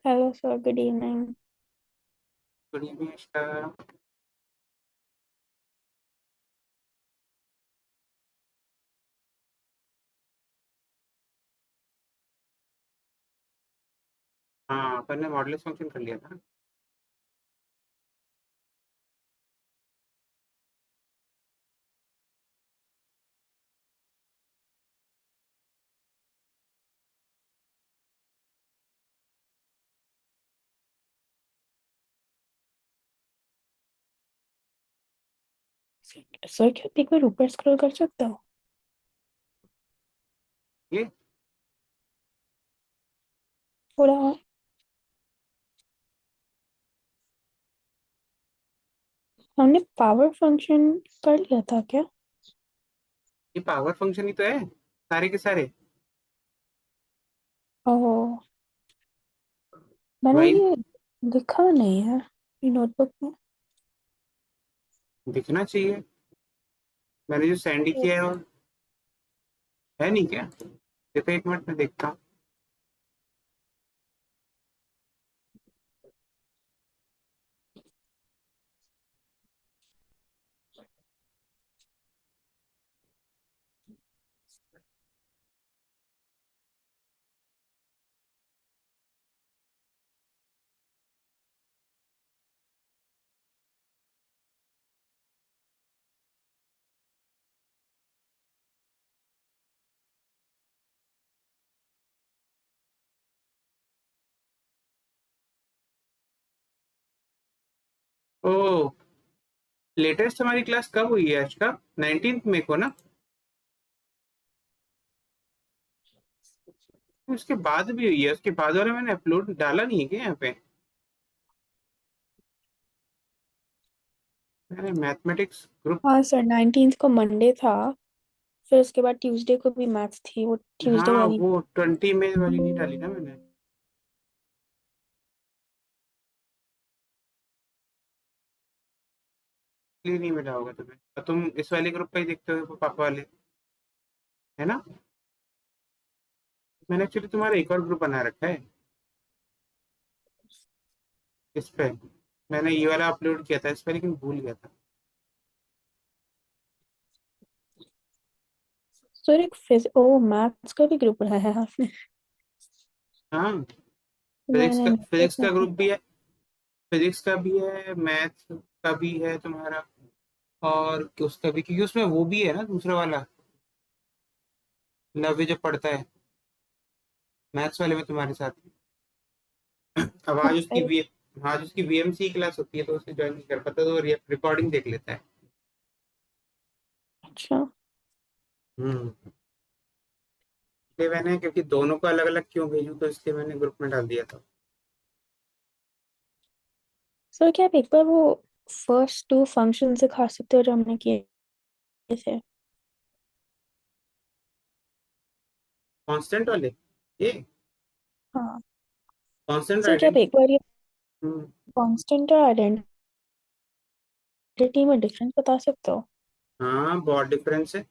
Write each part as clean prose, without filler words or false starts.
Hello, sir. Good evening. Good evening Anushka. हाँ, अपन ने modulus function कर लिया था। सर क्या आप एक बार ऊपर स्क्रॉल कर सकते हो? ये थोड़ा और। हमने पावर फंक्शन कर लिया था क्या? ये पावर फंक्शन ही तो है, सारे के सारे। ओह, मैंने वही ये लिखा नहीं है ये नोटबुक में। दिखना चाहिए। मैंने जो सैंडी किया है और है नहीं क्या? देखो एक मिनट में देखता हूँ। ओ, लेटेस्ट हमारी क्लास कब हुई है आज का? 19 मई को ना? उसके बाद भी हुई है, उसके बाद वाला मैंने अपलोड डाला नहीं है क्या यहाँ पे? अरे मैथमेटिक्स ग्रुप। हाँ सर, 19th को मंडे था। फिर उसके बाद ट्यूसडे को भी मैथ्स थी, वो ट्यूसडे हाँ, वाली। वो 20 मई वाली नहीं डाली ना मैंने। इसलिए नहीं मिला होगा तुम्हें, और तुम इस वाले ग्रुप पे ही देखते हो पापा वाले, है ना? मैंने एक्चुअली तुम्हारा एक और ग्रुप बना रखा है इस पे। मैंने ये वाला अपलोड किया था इस पे, लेकिन भूल गया था। सर एक ओ मैथ्स का भी ग्रुप बनाया है आपने? हाँ, मैंने फिजिक्स नोटिस का नहीं ग्रुप भी किया। है। फिजिक्स का भी है, मैथ्स का भी है तुम्हारा। और उसका भी, क्योंकि उसमें वो भी है ना दूसरा वाला, नव्य जो पढ़ता है मैथ्स वाले में तुम्हारे साथ। अब हाँ आज उसकी सर। वी आज उसकी वीएमसी क्लास होती है, तो उसे ज्वाइन नहीं कर पाता, तो रिकॉर्डिंग देख लेता है। अच्छा हम्म। इसलिए मैंने, क्योंकि दोनों को अलग अलग क्यों भेजूं, तो इसलिए मैंने ग्रुप में डाल दिया था। सर, क्या आप एक बार वो फर्स्ट टू फंक्शन सिखा सकते हो जो हमने किए थे? कांस्टेंट वाले, ये हाँ कांस्टेंट सर, क्या आप आइडेंटिटी। एक बार ये कांस्टेंट और आइडेंटिटी में डिफरेंस बता सकते हो? हाँ, बहुत डिफरेंस है।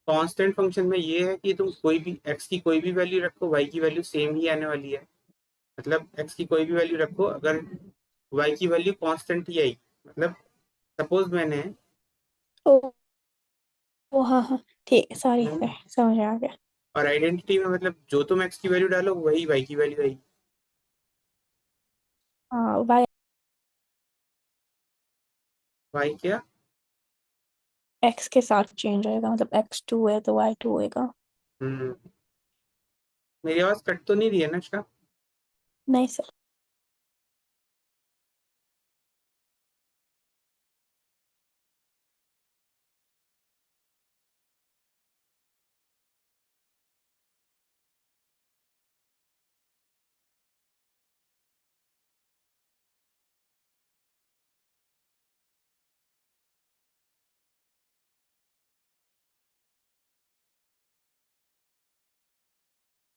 कांस्टेंट फंक्शन में ये है कि तुम कोई भी एक्स की कोई भी वैल्यू रखो, वाई की वैल्यू सेम ही आने वाली है। मतलब एक्स की कोई भी वैल्यू रखो, अगर वाई की वैल्यू कांस्टेंट ही आई, मतलब सपोज मैंने ओ, ओ हाँ हाँ, ठीक है, सॉरी सर, समझ आ गया। और आइडेंटिटी में मतलब जो तुम एक्स की वैल्यू डालो वही वाई की वैल्यू आएगी। हाँ, वाई वाई क्या? एक्स के साथ चेंज होएगा, मतलब x2 है तो y2 होएगा। हम्म। मेरी आवाज कट तो नहीं रही है ना इसका? नहीं सर।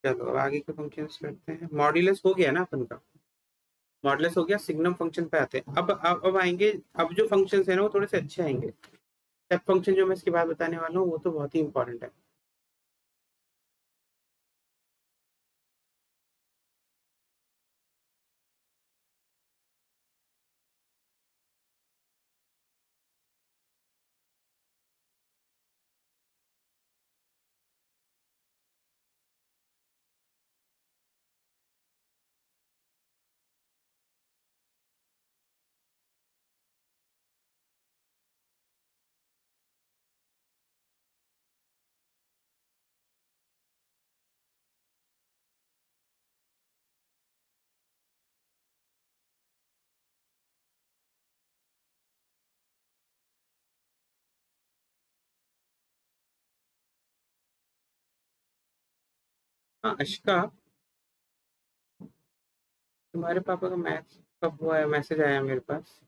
चलो अब आगे के फंक्शन करते हैं। मॉड्यूलस हो गया ना अपन का? मॉडलेस हो गया, सिग्नम फंक्शन पे आते हैं। अब आएंगे। अब जो फंक्शंस है ना वो थोड़े से अच्छे आएंगे। स्टेप फंक्शन जो मैं इसके बाद बताने वाला हूँ वो तो बहुत ही इंपॉर्टेंट है। हाँ अशिका, तुम्हारे पापा का मैथ्स कब हुआ है, मैसेज आया मेरे पास।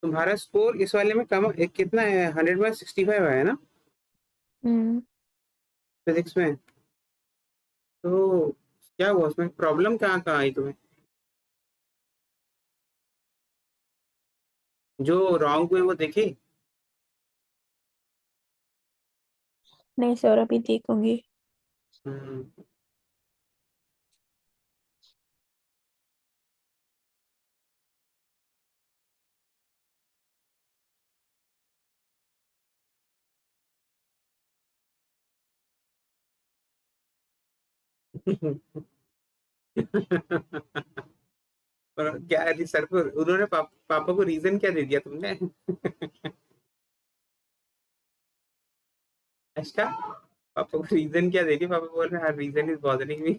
तुम्हारा स्कोर इस वाले में कम कितना है, 100 में 65 है ना हम्म। फिजिक्स में। तो क्या हुआ उसमें, प्रॉब्लम कहाँ कहाँ आई तुम्हें, जो रॉन्ग हुए वो देखे। नहीं सर, अभी देखूंगी। हम्म। और क्या सर को उन्होंने पापा को रीजन क्या दे दिया तुमने। अच्छा, पापा को रीजन क्या दे दिया, पापा बोल रहे हैं रीजन इज बॉदरिंग मी।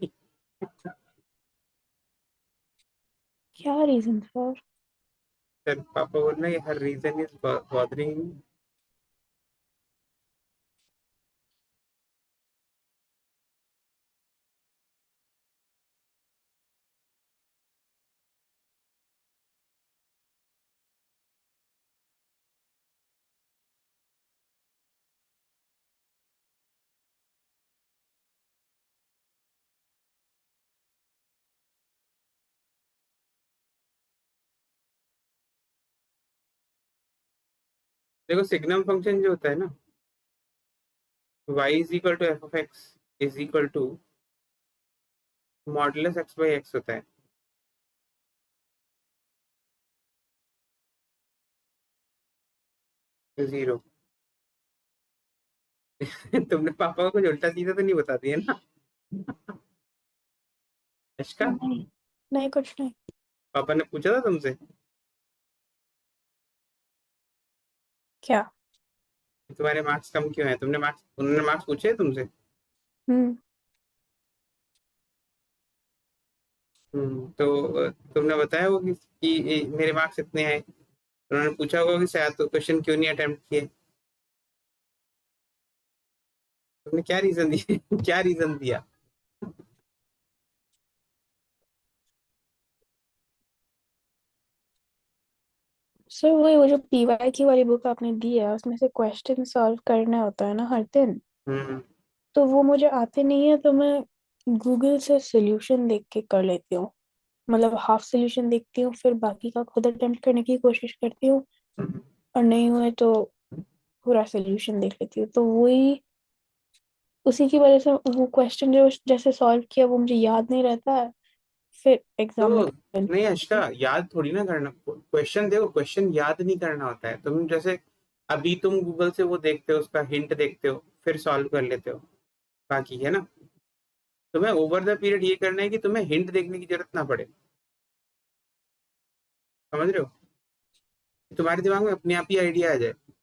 क्या रीजन सर? सर पापा बोल रहे हैं her reason is bothering me. देखो सिग्नम फंक्शन जो होता है ना, y is equal to f of x is equal to modulus x by x होता है, जीरो। तुमने पापा को कुछ उल्टा सीधा तो नहीं बता दिया ना। अच्छा, नहीं, नहीं कुछ नहीं। पापा ने पूछा था तुमसे क्या? कि तुम्हारे मार्क्स कम क्यों है, तुमने मार्क्स, उन्होंने मार्क्स पूछे तुमसे। हम्म। तो तुमने बताया होगा कि मेरे मार्क्स इतने आए, उन्होंने पूछा होगा कि शायद तो क्वेश्चन क्यों नहीं अटेम्प्ट किए। तुमने क्या रीजन दिया, क्या रीजन दिया। सर वही, वो जो पीवाई की वाली बुक आपने दी है उसमें से क्वेश्चन सॉल्व करना होता है ना हर दिन। हम्म। तो वो मुझे आते नहीं है, तो मैं गूगल से सोल्यूशन देख के कर लेती हूँ। मतलब हाफ सोल्यूशन देखती हूँ, फिर बाकी का खुद अटेम्प्ट करने की कोशिश करती हूँ। हम्म। और नहीं हुए तो पूरा सोल्यूशन देख लेती हूँ। तो वही, उसी की वजह से वो क्वेश्चन जो जैसे सॉल्व किया वो मुझे याद नहीं रहता है, फिर एग्जाम में तो नहीं confusion अष्का, याद थोड़ी ना करना क्वेश्चन, देखो क्वेश्चन याद नहीं करना होता है। तुम जैसे अभी तुम गूगल से वो देखते हो, उसका हिंट देखते हो, फिर सॉल्व कर लेते हो, बाकी है ना। तुम्हें ओवर द पीरियड ये करना है कि तुम्हें हिंट देखने की जरूरत ना पड़े, समझ रहे हो, तुम्हारे दिमाग में अपने आप ही आइडिया आ जाए कि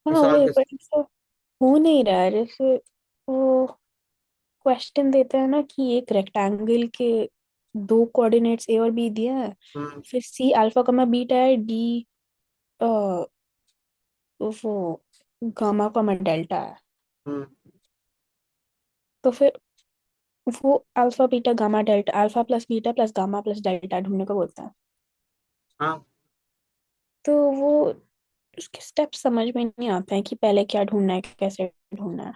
हाँ सॉल्व वही, कैसे। पर ऐसा हो नहीं रहा है। जैसे वो क्वेश्चन देते हैं ना कि एक रेक्टेंगल के दो कोऑर्डिनेट्स ए और बी दिए हैं, हम्म। फिर सी अल्फा कमा बीटा है, डी वो गामा कमा डेल्टा है। हम्म। तो फिर वो alpha beta gamma delta, alpha plus beta plus gamma plus delta ढूंढने को बोलता है। हाँ तो वो उसके स्टेप्स समझ में नहीं आते हैं कि पहले क्या ढूंढना है, कैसे ढूंढना है।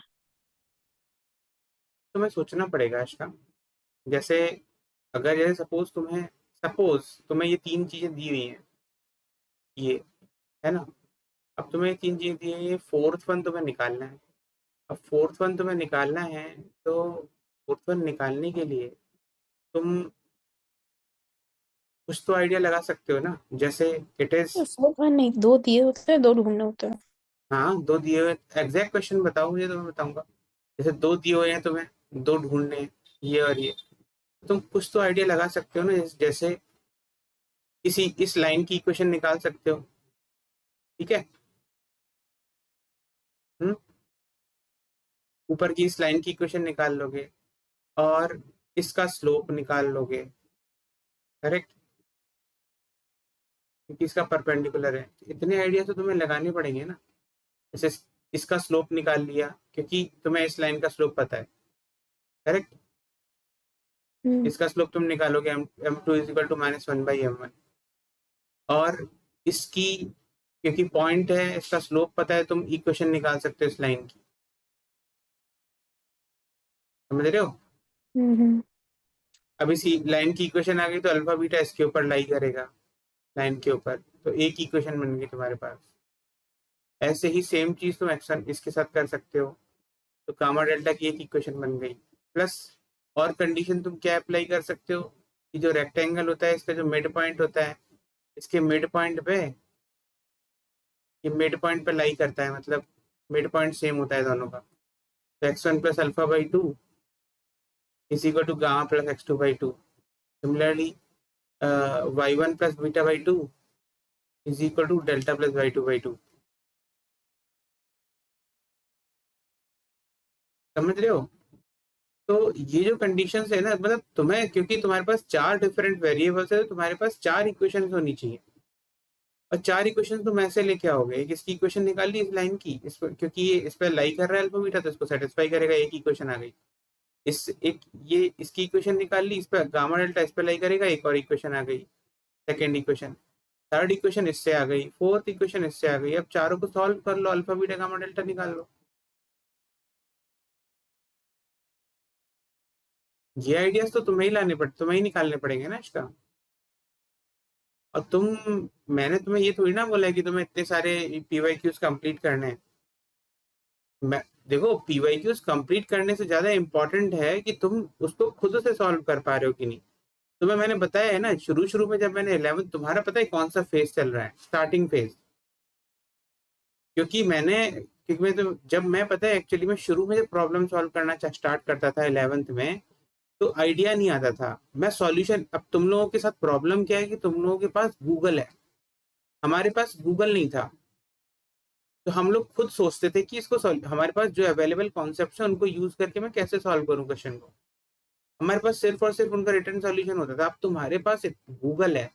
तुम्हें सोचना पड़ेगा इसका। जैसे अगर जैसे सपोज तुम्हें ये तीन चीजें दी हुई हैं, ये है ना, अब तुम्हें ये तीन चीजें दी हैं, ये फोर्थ वन तुम्हें निकालना है। अब फोर्थ वन तुम्हें निकालना है, तो फोर्थ वन निकालने के लिए तुम कुछ तो आइडिया लगा सकते हो ना, जैसे इट इज। फोर्थ वन नहीं, दो दिए होते हैं, दो ढूंढने होते हैं। हाँ दो दिए हुए, एग्जैक्ट क्वेश्चन बताओ मुझे तो मैं बताऊंगा। जैसे दो दिए हुए हैं तुम्हें, दो ढूंढने हैं, ये और ये, तुम कुछ तो आइडिया लगा सकते हो ना, जैसे किसी इस लाइन की इक्वेशन निकाल सकते हो, ठीक है। हम्म। ऊपर की इस लाइन की इक्वेशन निकाल लोगे, और इसका स्लोप निकाल लोगे, करेक्ट, क्योंकि इसका परपेंडिकुलर है। इतने आइडिया तो तुम्हें लगाने पड़ेंगे ना। जैसे इसका स्लोप निकाल लिया क्योंकि तुम्हें इस लाइन का स्लोप पता है, करेक्ट। हम्म। इसका स्लोप तुम निकालोगे m2 is equal to -1/m1, और इसकी क्योंकि पॉइंट है, इसका स्लोप पता है, तुम इक्वेशन निकाल सकते हो इस लाइन की। समझ रहे हो? हम्म। अब इसी लाइन की इक्वेशन आ गई तो अल्फा बीटा इसके ऊपर लाई करेगा, लाइन के ऊपर, तो एक इक्वेशन बन गई तुम्हारे पास। ऐसे ही सेम चीज तुम एक्शन इसके साथ कर सकते हो, तो गामा डेल्टा की एक इक्वेशन बन गई। प्लस और कंडीशन तुम क्या अप्लाई कर सकते हो कि जो रेक्टेंगल होता है इसका जो मिड पॉइंट होता है, इसके मिड पॉइंट पे, ये मिड पॉइंट पे लाई करता है, मतलब मिड पॉइंट सेम होता है दोनों का। तो x1 plus alpha by two is equal to gamma plus x2 by two. Similarly y1 plus beta by two is equal to delta plus y2 by two. समझ रहे हो? तो ये जो कंडीशंस है ना, मतलब तुम्हें, क्योंकि तुम्हारे पास चार डिफरेंट वेरिएबल्स है, तो तुम्हारे पास चार इक्वेशंस होनी चाहिए, और चार इक्वेशन तुम ऐसे लेके आओगे। एक इसकी इक्वेशन निकाल ली इस लाइन की, इस पर, क्योंकि ये इस पर लाई कर रहा है अल्फा बीटा, तो इसको सेटिस्फाई करेगा, एक इक्वेशन आ गई। इस एक ये इसकी इक्वेशन निकाल ली, इस पर गामा डेल्टा इस पर लाई करेगा, एक और इक्वेशन आ गई, सेकेंड इक्वेशन। थर्ड इक्वेशन इससे आ गई, फोर्थ इक्वेशन इससे आ गई। अब चारों को सॉल्व कर लो, अल्फा बीटा गामा डेल्टा निकाल लो। ये आइडियाज तो तुम्हें ही निकालने पड़ेंगे ना इसका। और मैंने तुम्हें ये थोड़ी ना बोला है कि तुम्हें इतने सारे पीवाईक्यूज कंप्लीट करने हैं। मैं देखो, पीवाईक्यूज कंप्लीट करने से ज्यादा इंपॉर्टेंट है कि तुम उसको खुद से सॉल्व कर पा रहे हो कि नहीं। तुम्हें मैंने बताया है ना, शुरू शुरू में जब मैंने 11th, तुम्हारा पता है कौन सा फेज चल रहा है, स्टार्टिंग फेज। क्योंकि मैं तो जब मैं पता है एक्चुअली में शुरू में जब प्रॉब्लम सॉल्व करना स्टार्ट करता था 11th में, तो आइडिया नहीं आता था मैं सॉल्यूशन। अब तुम लोगों के साथ प्रॉब्लम क्या है कि तुम लोगों के पास गूगल है, हमारे पास गूगल नहीं था। तो हम लोग खुद सोचते थे कि इसको हमारे पास जो अवेलेबल कॉन्सेप्ट है उनको यूज करके मैं कैसे सॉल्व करूं क्वेश्चन को। हमारे पास सिर्फ और सिर्फ उनका रिटर्न सॉल्यूशन होता था। अब तुम्हारे पास गूगल है,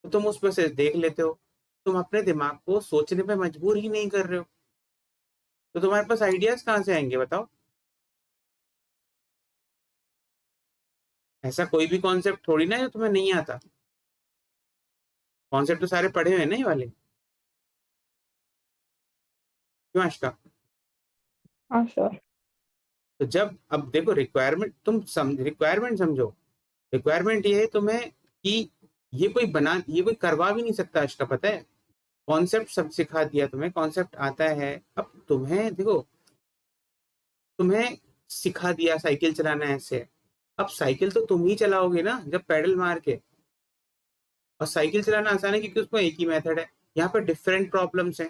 तो तुम उस पर से देख लेते हो, तुम अपने दिमाग को सोचने पे मजबूर ही नहीं कर रहे हो, तो तुम्हारे पास आइडियाज कहाँ से आएंगे बताओ? ऐसा कोई भी कॉन्सेप्ट थोड़ी ना है जो तुम्हें नहीं आता। कॉन्सेप्ट तो सारे पढ़े हुए हैं ना ये वाले। क्यों आशिका? हाँ श्योर। तो जब अब देखो, रिक्वायरमेंट समझो। रिक्वायरमेंट ये है तुम्हें कि ये कोई करवा भी नहीं सकता आज का, पता है। कॉन्सेप्ट सब सिखा दिया, तुम्हें कॉन्सेप्ट आता है। अब तुम्हें देखो, तुम्हें सिखा दिया साइकिल चलाना ऐसे। अब साइकिल तो तुम ही चलाओगे ना जब पैडल मार के। और साइकिल चलाना आसान है क्योंकि उसमें एक ही मेथड है। यहाँ पर डिफरेंट प्रॉब्लम्स हैं,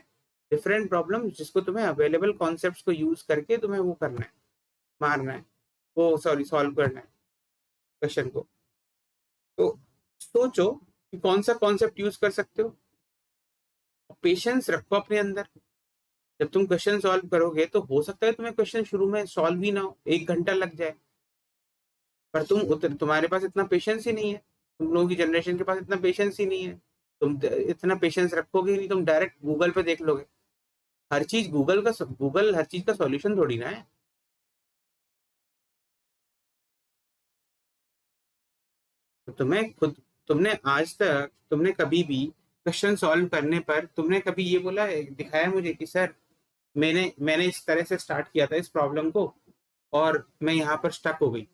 डिफरेंट प्रॉब्लम जिसको तुम्हें अवेलेबल कॉन्सेप्ट्स को यूज करके तुम्हें वो करना है, मारना है, वो सॉरी सॉल्व करना है क्वेश्चन को। तो सोचो कि कौन सा कॉन्सेप्ट यूज कर सकते हो। पेशेंस रखो अपने अंदर। जब तुम क्वेश्चन सॉल्व करोगे तो हो सकता है तुम्हें क्वेश्चन शुरू में सॉल्व ही ना हो, 1 घंटा लग जाए। पर तुम्हारे पास इतना पेशेंस ही नहीं है, तुम लोगों की जनरेशन के पास इतना पेशेंस ही नहीं है। इतना पेशेंस रखोगे नहीं, तुम डायरेक्ट गूगल पे देख लोगे। गूगल हर चीज का सॉल्यूशन थोड़ी ना है। तो तुमने कभी भी क्वेश्चन सॉल्व करने पर तुमने कभी ये बोला है, दिखाया मुझे कि सर मैंने इस तरह से स्टार्ट किया था इस प्रॉब्लम को, और मैं यहाँ पर स्टक हो गई,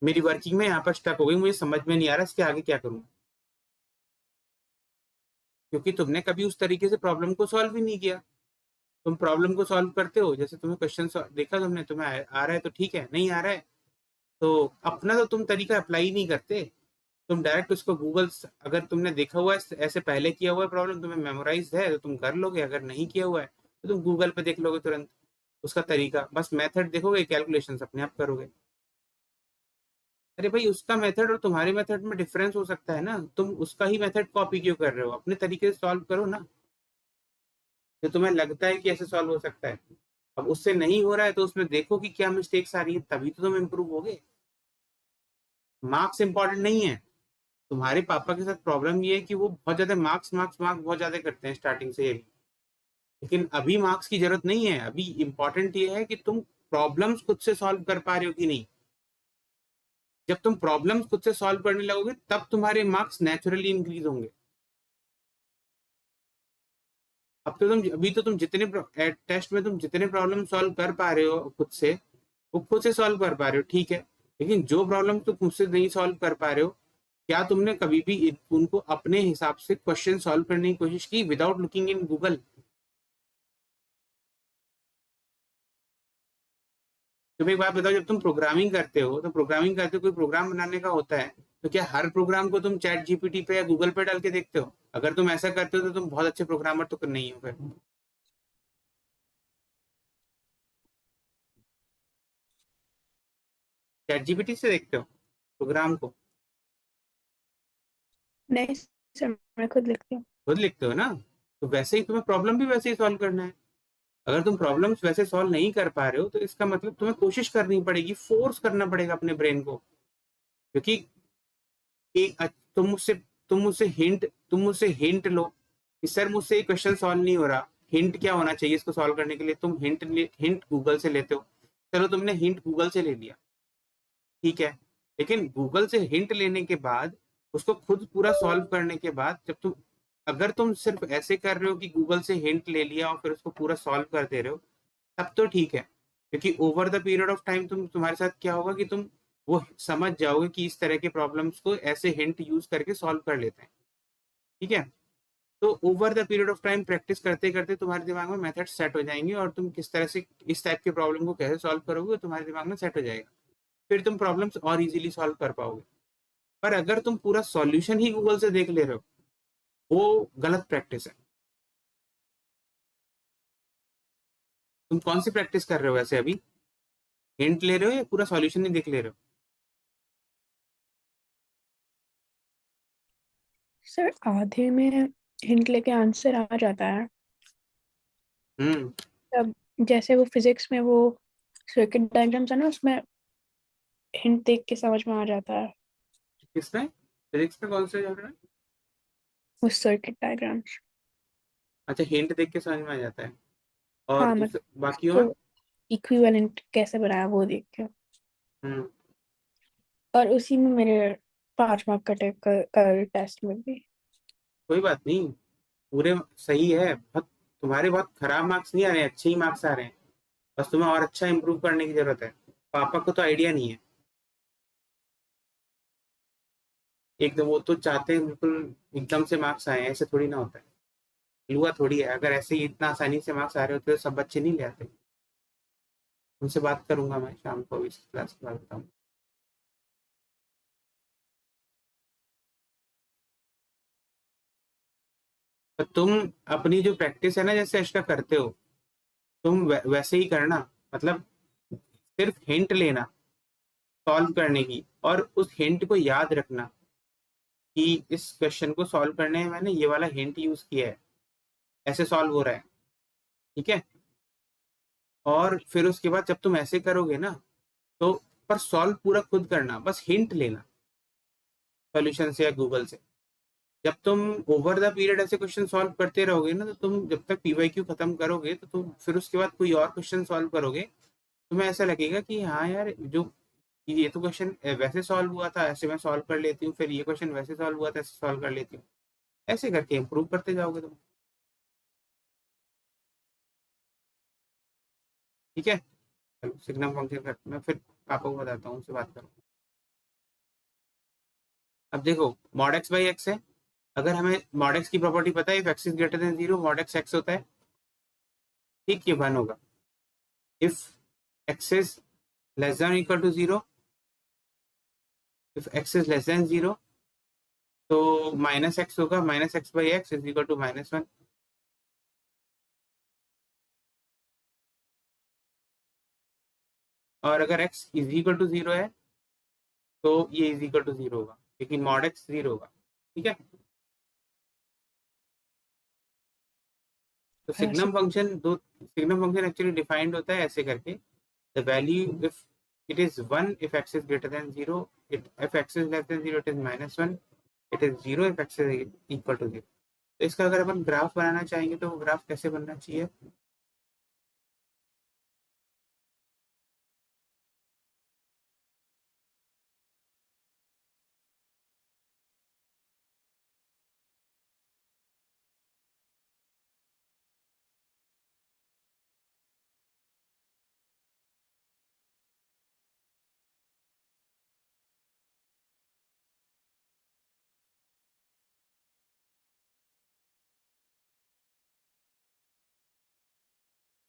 मेरी वर्किंग में यहाँ पर स्टक हो गई, मुझे समझ में नहीं आ रहा इसके आगे क्या करूँ। क्योंकि तुमने कभी उस तरीके से प्रॉब्लम को सॉल्व ही नहीं किया। तुम प्रॉब्लम को सॉल्व करते हो जैसे तुम्हें क्वेश्चन देखा तुमने, तुम्हें आ रहा है तो ठीक है, नहीं आ रहा है तो अपना तो तुम तरीका अप्लाई नहीं करते। तुम डायरेक्ट उसको अगर तुमने देखा हुआ है ऐसे पहले किया हुआ है प्रॉब्लम, तुम्हें मेमोराइज है तो तुम कर लोगे, अगर नहीं किया हुआ है तो तुम गूगल पे देख लोगे तुरंत उसका तरीका, बस मेथड देखोगे, कैलकुलेशन अपने आप करोगे। अरे भाई, उसका मेथड और तुम्हारे मेथड में डिफरेंस हो सकता है ना, तुम उसका ही मेथड कॉपी क्यों कर रहे हो? अपने तरीके से सॉल्व करो ना, जो तुम्हें लगता है कि ऐसे सॉल्व हो सकता है। अब उससे नहीं हो रहा है तो उसमें देखो कि क्या मिस्टेक्स आ रही है, तभी तो तुम इम्प्रूव होगे। मार्क्स इंपॉर्टेंट नहीं है। तुम्हारे पापा के साथ प्रॉब्लम ये है कि वो बहुत ज्यादा मार्क्स मार्क्स मार्क्स बहुत ज्यादा करते हैं स्टार्टिंग से ही। लेकिन अभी मार्क्स की जरूरत नहीं है, अभी इंपॉर्टेंट ये है कि तुम प्रॉब्लम्स खुद से सॉल्व कर पा रहे हो कि नहीं। जब तुम प्रॉब्लम्स खुद से सॉल्व करने लगोगे तब तुम्हारे मार्क्स नेचुरली इंक्रीज होंगे। अभी तो तुम जितने टेस्ट में तुम जितने प्रॉब्लम सॉल्व कर पा रहे हो खुद से, वो खुद से सॉल्व कर पा रहे हो, ठीक है। लेकिन जो प्रॉब्लम तुम खुद से नहीं सॉल्व कर पा रहे हो, क्या तुमने कभी भी उनको अपने हिसाब से क्वेश्चन सॉल्व करने की कोशिश की विदाउट लुकिंग इन गूगल? तुम एक बात बताओ, जब तुम प्रोग्रामिंग करते हो तो प्रोग्रामिंग करते हो, कोई प्रोग्राम बनाने का होता है, तो क्या हर प्रोग्राम को तुम चैट जीपीटी पे या गूगल पे डाल के देखते हो? अगर तुम ऐसा करते हो तो तुम बहुत अच्छे प्रोग्रामर तो नहीं हो फिर। चैट जीपीटी से देखते हो प्रोग्राम को? नहीं सर, मैं खुद लिखती हूँ। खुद लिखते हो ना, तो वैसे ही तुम्हें प्रॉब्लम भी वैसे ही सॉल्व करना है। अगर तुम प्रॉब्लम्स वैसे सॉल्व नहीं कर पा रहे हो तो इसका मतलब तुम्हें कोशिश करनी पड़ेगी, फोर्स करना पड़ेगा अपने ब्रेन को। क्योंकि एक तुम मुझसे हिंट लो कि सर मुझसे ये क्वेश्चन सॉल्व नहीं हो रहा, हिंट क्या होना चाहिए इसको सॉल्व करने के लिए। तुम हिंट गूगल से लेते हो, चलो तुमने हिंट गूगल से ले लिया, ठीक है। लेकिन गूगल से हिंट लेने के बाद उसको खुद पूरा सॉल्व करने के बाद, जब तुम अगर तुम सिर्फ ऐसे कर रहे हो कि गूगल से हिंट ले लिया और फिर उसको पूरा सॉल्व कर दे रहे हो, तब तो ठीक है। क्योंकि over the period of time तुम्हारे साथ क्या होगा कि तुम वो समझ जाओगे कि इस तरह के प्रॉब्लम्स को ऐसे हिंट यूज करके सॉल्व कर लेते हैं, ठीक है। तो over the period of time practice करते करते तुम्हारे दिमाग में मेथड सेट हो जाएंगे, और तुम किस तरह से इस टाइप के प्रॉब्लम को कैसे सॉल्व करोगे तुम्हारे दिमाग में सेट हो जाएगा। फिर तुम प्रॉब्लम्स और इजीली सॉल्व कर पाओगे। पर अगर तुम पूरा सॉल्यूशन ही गूगल से देख ले रहे हो, वो गलत प्रैक्टिस है। तुम कौन सी प्रैक्टिस कर रहे हो वैसे अभी? हिंट ले रहे हो या पूरा सॉल्यूशन ही देख ले रहे हो? सर आधे में हिंट लेके आंसर आ जाता है। हम्म। तब जैसे वो फिजिक्स में वो सर्किट डायग्राम्स है ना, उसमें हिंट देख के समझ में आ जाता है। किसमें? फिजिक्स में कौन से चल रहा है? वो सर्किट डायग्राम्स। अच्छा, हिंट देख के समझ में आ जाता है। और हाँ, मतलब दूसरे बाकियों में? उसको इक्विवेलेंट कैसे बनाया वो देख के। हम्म। और उसी में मेरे 5 मार्क कटे कर टेस्ट में भी। कोई बात नहीं, पूरे सही है। बहुत तुम्हारे बहुत खराब मार्क्स नहीं आ रहे हैं, अच्छे ही मार्क्स आ रहे हैं। बस तुम्हें और अच्छा इंप्रूव करने की जरूरत है। पापा को तो आइडिया नहीं है, एकदम वो तो चाहते हैं बिल्कुल एकदम से मार्क्स आए, ऐसे थोड़ी ना होता है। हुआ थोड़ी है, अगर ऐसे ही इतना आसानी से मार्क्स आ रहे होते तो सब बच्चे नहीं ले आते। उनसे बात करूंगा मैं शाम को, इस क्लास के बाद बताऊँ। तो तुम अपनी जो प्रैक्टिस है ना, जैसे एक्स्ट्रा करते हो, तुम वैसे ही करना। मतलब सिर्फ हिंट लेना सॉल्व करने की, और उस हिंट को याद रखना कि इस क्वेश्चन को सॉल्व करने में मैंने ये वाला हिंट यूज किया है, ऐसे सॉल्व हो रहा है, ठीक है। और फिर उसके बाद जब तुम ऐसे करोगे ना, तो पर सॉल्व पूरा खुद करना, बस हिंट लेना सॉल्यूशन से या गूगल से। जब तुम ओवर द पीरियड ऐसे क्वेश्चन सॉल्व करते रहोगे ना, तो तुम जब तक पीवाईक्यू खत्म करोगे तो तुम फिर उसके बाद कोई और क्वेश्चन सॉल्व करोगे, तुम्हें ऐसा लगेगा कि हाँ यार, जो ये तो क्वेश्चन वैसे सॉल्व हुआ था, ऐसे मैं सॉल्व कर लेती हूँ, फिर ये क्वेश्चन वैसे सॉल्व हुआ था, ऐसे सॉल्व कर लेती हूँ। ऐसे करके इम्प्रूव करते जाओगे तुम, ठीक है। चलो सिग्नम फंक्शन कर, मैं फिर पापा को बताता हूँ, उनसे बात करूँ। अब देखो, मॉड एक्स बाई एक्स है। अगर हमें मॉड एक्स की प्रॉपर्टी पता है, if x is greater than zero mod x x होता है, ठीक, ये वन होगा। If x is less than equal to zero, if x is less than zero, तो माइनस एक्स होगा, minus x by x is equal to minus one. और अगर x is equal to zero है, तो ये is equal to zero होगा, क्योंकि mod x zero होगा, ठीक है। तो हाँ sir. Signum function actually defined होता है ऐसे करके, the value if it is one if x is greater than zero, it if x is less than zero it is minus one, it is zero if x is equal to zero. तो इसका अगर अपन graph बनाना चाहेंगे तो वो graph कैसे बनना चाहिए?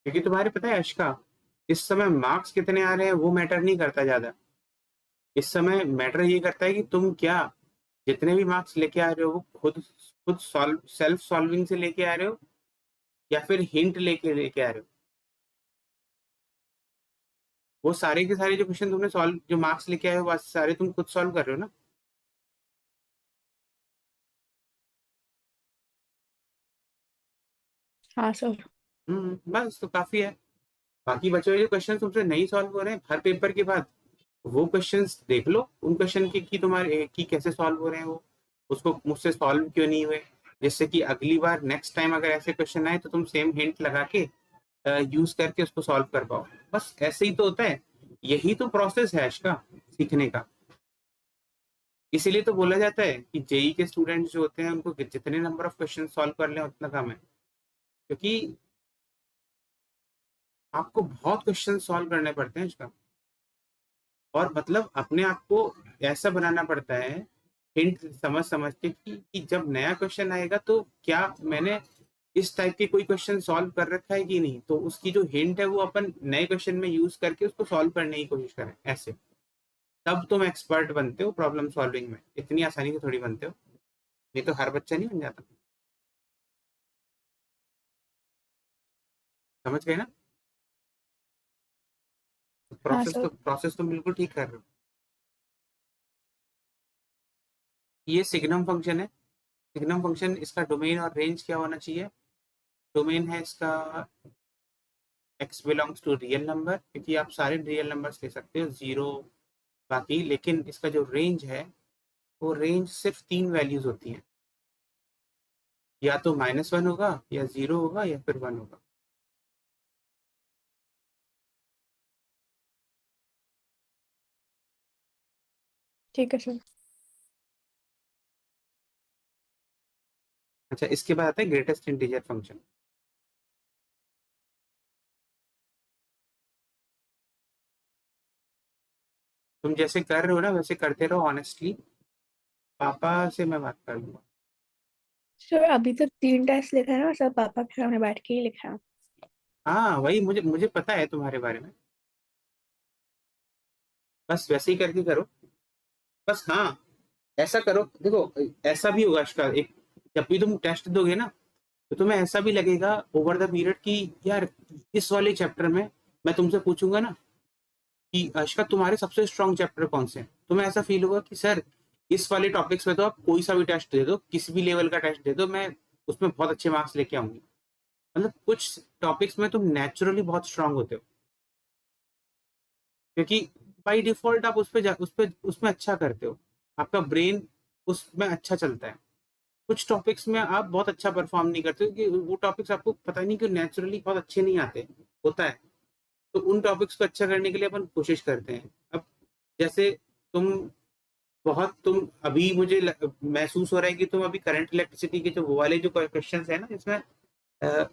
क्योंकि तुम्हारे पता है अश्का, इस समय मार्क्स कितने आ रहे हैं वो मैटर नहीं करता ज्यादा। इस समय मैटर ये करता है कि तुम क्या जितने भी मार्क्स लेके आ रहे हो वो खुद खुद सॉल्व सेल्फ सॉल्विंग से लेके आ रहे हो या फिर हिंट लेके लेके आ रहे हो। वो सारे के सारे जो क्वेश्चन तुमने सॉल्व जो मार्क्स लेके आए हो वो सारे तुम खुद सॉल्व कर रहे हो ना। हाँ सर। बस तो काफी है। बाकी बचे हुए जो क्वेश्चन तुमसे नहीं सॉल्व हो रहे हैं हर पेपर के बाद, वो क्वेश्चंस देख लो उन क्वेश्चन की कि तुम्हारे की कैसे सॉल्व हो रहे हैं वो, उसको मुझसे सॉल्व क्यों नहीं हुए, जिससे कि अगली बार नेक्स्ट टाइम अगर ऐसे क्वेश्चन आए तो तुम सेम हिंट लगा के यूज करके उसको सॉल्व कर पाओ। बस ऐसे ही तो होता है, यही तो प्रोसेस है इसका सीखने का। इसीलिए तो बोला जाता है कि जेई के स्टूडेंट्स जो होते हैं उनको जितने नंबर ऑफ क्वेश्चन सॉल्व कर लें उतना कम है, क्योंकि आपको बहुत क्वेश्चन सॉल्व करने पड़ते हैं इसका। और मतलब अपने आप को ऐसा बनाना पड़ता है हिंट समझ समझ के कि जब नया क्वेश्चन आएगा तो क्या मैंने इस टाइप के कोई क्वेश्चन सॉल्व कर रखा है कि नहीं, तो उसकी जो हिंट है वो अपन नए क्वेश्चन में यूज करके उसको सॉल्व करने की कोशिश करें ऐसे। तब तुम एक्सपर्ट बनते हो प्रॉब्लम सॉल्विंग में, इतनी आसानी से थोड़ी बनते हो, नहीं तो हर बच्चा नहीं बन जाता। समझ गए ना? हाँ प्रोसेस सर। तो प्रोसेस तो बिल्कुल ठीक कर रहे हो। ये सिग्नम फंक्शन है। सिग्नम फंक्शन इसका डोमेन और रेंज क्या होना चाहिए? डोमेन है इसका x belongs to real number, क्योंकि आप सारे रियल नंबर्स ले सकते हो जीरो बाकी, लेकिन इसका जो रेंज है वो रेंज सिर्फ 3 वैल्यूज होती हैं, या तो -1 होगा या 0 होगा या फिर 1 होगा। ठीक है सर। अच्छा, इसके बाद आता है ग्रेटेस्ट इंटीजर फंक्शन। तुम जैसे कर रहे हो ना वैसे करते रहो ऑनेस्टली, पापा से मैं बात कर लूंगा। सर अभी तो 3 टेस्ट लिखा है ना सर, पापा के सामने बैठ के ही लिखा है। हाँ वही, मुझे मुझे पता है तुम्हारे बारे में, बस वैसे ही करके करो। बस हाँ, ऐसा करो देखो, ऐसा भी होगा इसका एक, जब भी तुम टेस्ट दोगे ना तो तुम्हें ऐसा भी लगेगा ओवर द पीरियड कि यार इस वाले चैप्टर में मैं तुमसे पूछूंगा ना कि अश्का तुम्हारे सबसे स्ट्रॉन्ग चैप्टर कौन से हैं, तुम्हें ऐसा फील होगा कि सर इस वाले टॉपिक्स में तो आप कोई सा भी टेस्ट दे दो, किसी भी लेवल का टेस्ट दे दो, मैं उसमें बहुत अच्छे मार्क्स लेके आऊंगी। मतलब कुछ टॉपिक्स में तुम नेचुरली बहुत स्ट्रांग होते हो, क्योंकि बाय डिफॉल्ट आप उसमें अच्छा करते हो, आपका ब्रेन उसमें अच्छा चलता है। कुछ टॉपिक्स में आप बहुत अच्छा परफॉर्म नहीं करते हो, क्योंकि वो टॉपिक्स आपको पता नहीं क्यों नेचुरली बहुत अच्छे नहीं आते, होता है। तो उन टॉपिक्स को अच्छा करने के लिए अपन कोशिश करते हैं। अब जैसे तुम तुम अभी मुझे महसूस हो रहा है कि तुम अभी करंट इलेक्ट्रिसिटी के जो वो वाले जो क्वेश्चंस है ना जिसमें अ,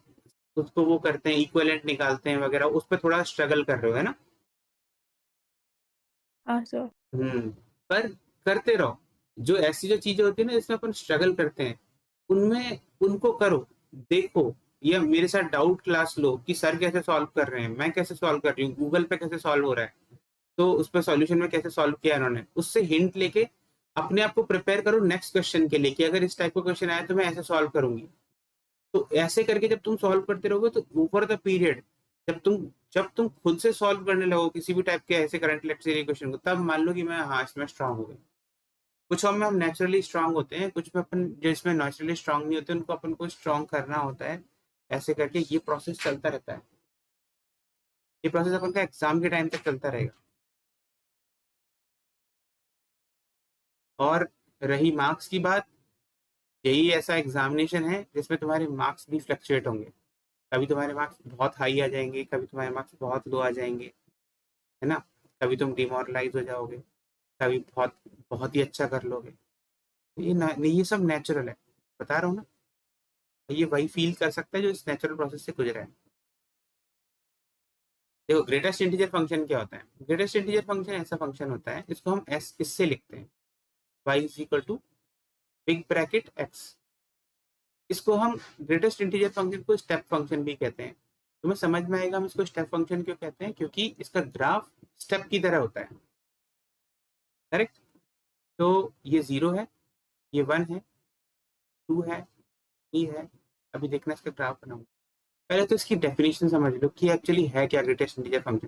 उसको वो करते हैं इक्विवेलेंट निकालते हैं वगैरह, उस पर थोड़ा स्ट्रगल कर रहे हो है ना। हाँ सर। पर करते रहो, जो ऐसी जो चीजें होती है ना जिसमें अपन स्ट्रगल करते हैं उनमें उनको करो, देखो, या मेरे साथ डाउट क्लास लो कि सर कैसे सॉल्व कर रहे हैं, मैं कैसे सॉल्व कर रही हूँ, गूगल पे कैसे सॉल्व हो रहा है, तो उस पर सॉल्यूशन में कैसे सॉल्व किया इन्होंने, उससे हिंट लेके अपने आप को प्रिपेयर करो नेक्स्ट क्वेश्चन के लिए कि अगर इस टाइप का क्वेश्चन आया तो मैं ऐसे सॉल्व करूंगी। तो ऐसे करके जब तुम सॉल्व करते रहोगे तो ओवर द पीरियड जब तुम खुद से सॉल्व करने लगो किसी भी टाइप के ऐसे करंट इलेक्ट्रिसिटी क्वेश्चन को, तब मान लो कि मैं हाँ इसमें स्ट्रांग हो गई। कुछ में हम नेचुरली स्ट्रांग होते हैं, कुछ में अपन जो इसमें नेचुरली स्ट्रांग नहीं होते उनको अपन को स्ट्रांग करना होता है। ऐसे करके ये प्रोसेस चलता रहता है, ये प्रोसेस अपन का एग्जाम के टाइम तक चलता रहेगा। और रही मार्क्स की बात, यही ऐसा एग्जामिनेशन है जिसमें तुम्हारे मार्क्स भी फ्लक्चुएट होंगे। कभी तुम्हारे मार्क्स बहुत हाई आ जाएंगे, कभी तुम्हारे मार्क्स बहुत लो आ जाएंगे, है ना। कभी तुम डिमोरलाइज हो जाओगे, कभी बहुत बहुत ही अच्छा कर लोगे। ये सब नेचुरल है, बता रहा हूँ ना। ये वही फील कर सकता है जो इस नेचुरल प्रोसेस से गुजरा है। देखो ग्रेटेस्ट इंटीजर फंक्शन क्या होता है? ग्रेटेस्ट इंटीजर फंक्शन ऐसा फंक्शन होता है इसको हम एस इससे लिखते हैं, y is equal to big bracket x. इसको हम ग्रेटेस्ट इंटीजर फंक्शन को स्टेप फंक्शन भी कहते हैं। तुम्हें समझ में आएगा हम इसको स्टेप फंक्शन क्यों कहते हैं, क्योंकि इसका ग्राफ स्टेप की तरह होता है। करेक्ट। तो ये 0 है, ये 1 है, 2 है, 3 है। अभी देखना इसका ग्राफ बनाऊंगा। पहले तो इसकी डेफिनेशन समझ लो कि एक्चुअली है क्या greatest integer function.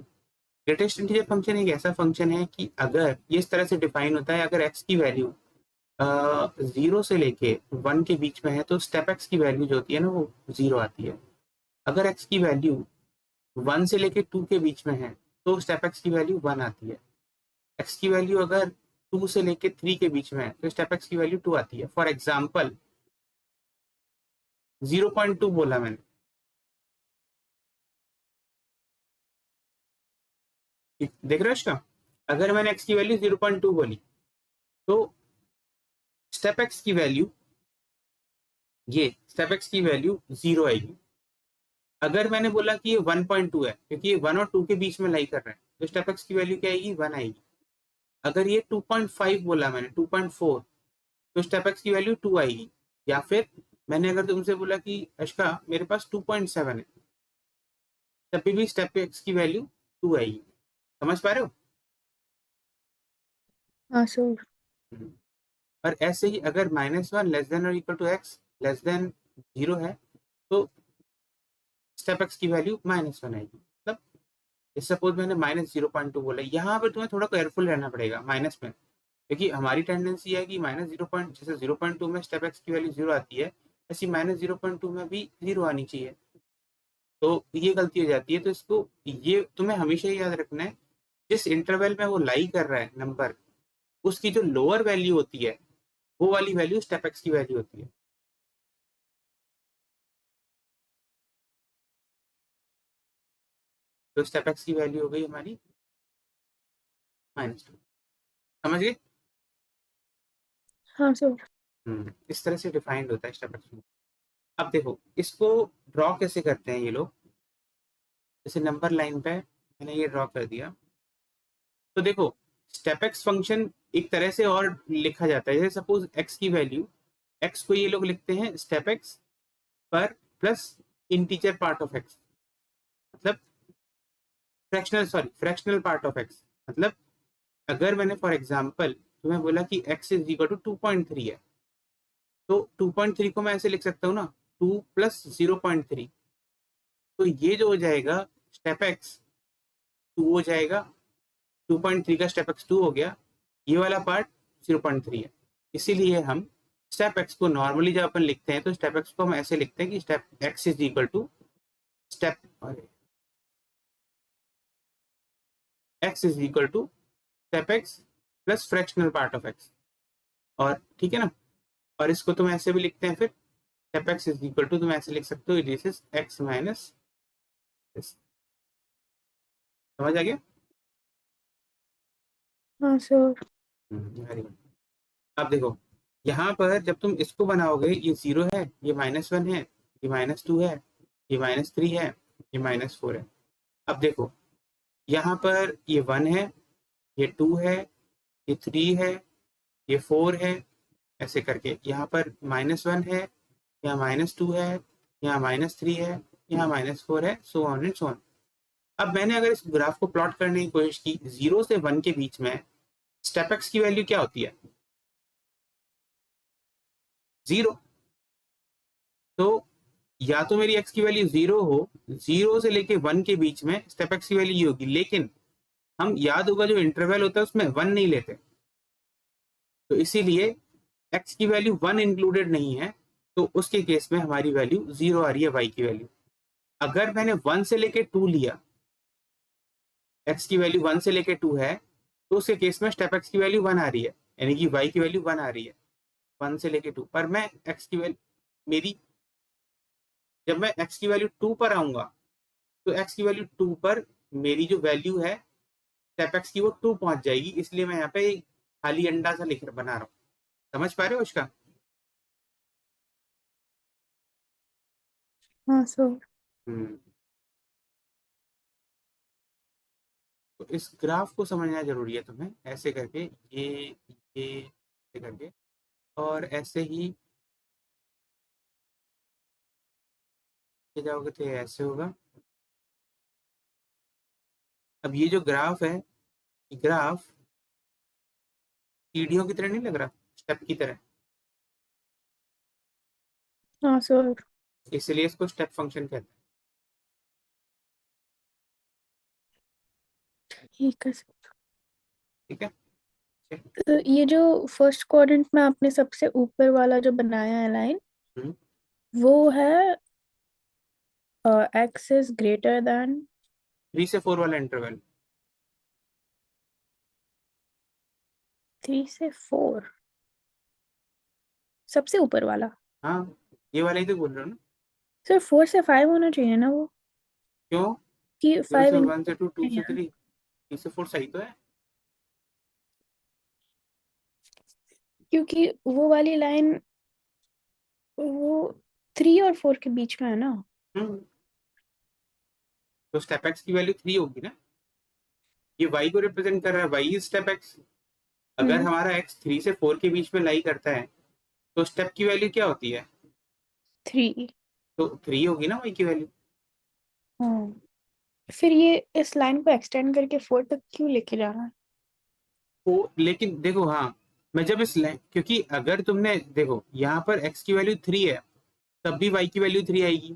Greatest integer function एक ऐसा फंक्शन है कि अगर ये इस तरह से डिफाइन होता है, अगर एक्स की वैल्यू 0 से लेके 1 के बीच में है तो स्टेप एक्स की वैल्यू जो होती है ना वो 0 आती है। अगर एक्स की वैल्यू 1 से लेके 2 के बीच में है तो स्टेप एक्स की वैल्यू 1 आती है। एक्स की वैल्यू अगर 2 से लेके 3 के बीच में है तो स्टेप एक्स की वैल्यू 2 आती है। फॉर एग्जाम्पल 0.2 बोला मैंने, देख रहे हो इसका। अगर मैंने एक्स की वैल्यू 0.2 बोली तो स्टेप एक्स की वैल्यू, ये स्टेप एक्स की वैल्यू 0 आएगी। अगर मैंने बोला कि ये 1.2 है क्योंकि ये 1 और 2 के बीच में लाई कर रहा है तो स्टेप एक्स की वैल्यू क्या आएगी, 1 आएगी। अगर ये 2.5 बोला मैंने, 2.4, तो स्टेप एक्स की वैल्यू 2 आएगी। या फिर मैंने अगर तुमसे बोला कि अश्का मेरे पास 2.7 है, तभी भी स्टेप एक्स की वैल्यू 2 आएगी। समझ पा रहे हो। हाँ सर। और ऐसे ही अगर -1 लेस देन और equal to x less than 0 है तो स्टेप एक्स की वैल्यू -1 आएगी। मतलब सपोज मैंने -0.2 बोला, यहाँ पे तुम्हें थोड़ा केयरफुल रहना पड़ेगा माइनस में, क्योंकि हमारी टेंडेंसी है कि -0 जैसे 0.2 में स्टेप एक्स की वैल्यू 0 आती है, ऐसी -0.2 में भी 0 आनी चाहिए। तो ये गलती हो जाती है। तो इसको, ये तुम्हें हमेशा याद रखना है, जिस इंटरवल में वो लाई कर रहा है नंबर, उसकी जो लोअर वैल्यू होती है वो वाली वैल्यू स्टेप एक्स की वैल्यू होती है। तो स्टेप एक्स की वैल्यू हो गई हमारी -2। समझ गए। हाँ सर। इस तरह से डिफाइंड होता है स्टेप एक्स। अब देखो इसको ड्रॉ कैसे करते हैं ये लोग। जैसे नंबर लाइन पे मैंने ये ड्रॉ कर दिया, तो देखो स्टेप एक्स फंक्शन एक तरह से और लिखा जाता है। जैसे सपोज एक्स की वैल्यू, एक्स को ये लोग लिखते हैं स्टेप एक्स पर plus integer part of x, मतलब फ्रैक्शनल पार्ट ऑफ एक्स। मतलब अगर मैंने फॉर एग्जांपल तुम्हें बोला कि x इज इक्वल टू 2.3 है, तो 2.3 को मैं ऐसे लिख सकता हूँ ना, 2 प्लस 0.3। तो ये जो हो जाएगा स्टेप एक्स 2 हो जाएगा, 2.3 का स्टेप एक्स 2 हो गया, ये वाला पार्ट 0.3 है। इसीलिए हम स्टेप एक्स को नॉर्मली जब अपन लिखते हैं तो स्टेप एक्स को हम ऐसे लिखते हैं कि step x is equal to step x is equal to step x plus fractional part of x. और ठीक है ना। और इसको तुम ऐसे भी लिखते हैं फिर, step x is equal to तुम ऐसे लिख सकते हो, this is x minus this. समझ आ गया। हाँ सर। Very good. अब देखो यहाँ पर जब तुम इसको बनाओगे, ये 0 है, ये -1 है, ये -2 है, ये -3 है, ये -4 है। अब देखो यहाँ पर ये 1 है, ये 2 है, ये 3 है, ये 4 है, ऐसे करके यहाँ पर -1 है, यहाँ -2 है, यहाँ -3 है, यहाँ -4 है, so on and so on. अब मैंने अगर इस ग्राफ को प्लॉट करने की कोशिश की, 0 से 1 के बीच में स्टेप एक्स की वैल्यू क्या होती है, 0। तो या तो मेरी एक्स की वैल्यू 0 हो, 0 से लेके 1 के बीच में स्टेप एक्स की वैल्यू ये होगी, लेकिन हम याद होगा जो इंटरवल होता है उसमें 1 नहीं लेते, तो इसीलिए एक्स की वैल्यू 1 इंक्लूडेड नहीं है, तो उसके केस में हमारी वैल्यू 0 आ रही है वाई की वैल्यू। अगर मैंने 1 से लेके 2 लिया, एक्स की वैल्यू 1 से लेके 2 है, तो उसके केस में स्टेप एक्स की वैल्यू 1 आ रही है, यानी कि वाई की वैल्यू 1 आ रही है 1 से लेके 2 पर। मैं एक्स की वैल्यू मेरी, जब मैं एक्स की वैल्यू 2 पर आऊंगा तो एक्स की वैल्यू 2 पर मेरी जो वैल्यू है स्टेप एक्स की वो 2 पहुंच जाएगी, इसलिए मैं यहाँ पे खाली अंडा सा लिख बना रहा हूँ। समझ पा रहे हो उसका। हाँ सर। हम्म। तो इस ग्राफ को समझना जरूरी है तुम्हें, ऐसे करके ये ऐसे करके, और ऐसे ही जाओगे तो ऐसे होगा, अब ये जो ग्राफ है, ग्राफ सीढ़ियों की तरह नहीं लग रहा, स्टेप की तरह, हाँ सर। इसलिए इसको स्टेप फंक्शन कहते हैं। ठीक है सर। ठीक है। चल। तो ये जो फर्स्ट क्वाड्रेंट में आपने सबसे ऊपर वाला जो बनाया है लाइन, हम्म, वो है एक्स इज ग्रेटर देन 3 से 4 वाला इंटरवल। 3 से 4, सबसे ऊपर वाला। हाँ, ये वाला ही तो बोल रहा हूँ ना। सर 4 से 5 होना चाहिए ना वो, क्यों? कि जीरो फाइव से इन वन से टू, टू है से यहाँ। थ्री, 3 से 4 सही तो है। क्योंकि वो वाली लाइन वो 3 और 4 के बीच में है ना। हम्म, तो स्टेप एक्स की वैल्यू 3 होगी ना। ये वाई को रिप्रेजेंट कर रहा है, वाई इज स्टेप एक्स। अगर हम्म। हमारा एक्स 3 से 4 के बीच में लाई करता है, तो स्टेप की वैल्यू क्या होती है? 3। तो 3 होगी ना वाई की वैल्यू। हाँ, फिर ये इस लाइन को एक्सटेंड करके 4 तक क्यों लेके जाना है? तो लेकिन देखो, हाँ, मैं जब इस लाइन, क्योंकि अगर तुमने देखो यहाँ पर एक्स की वैल्यू 3 है, तब भी वाई की वैल्यू 3 आएगी।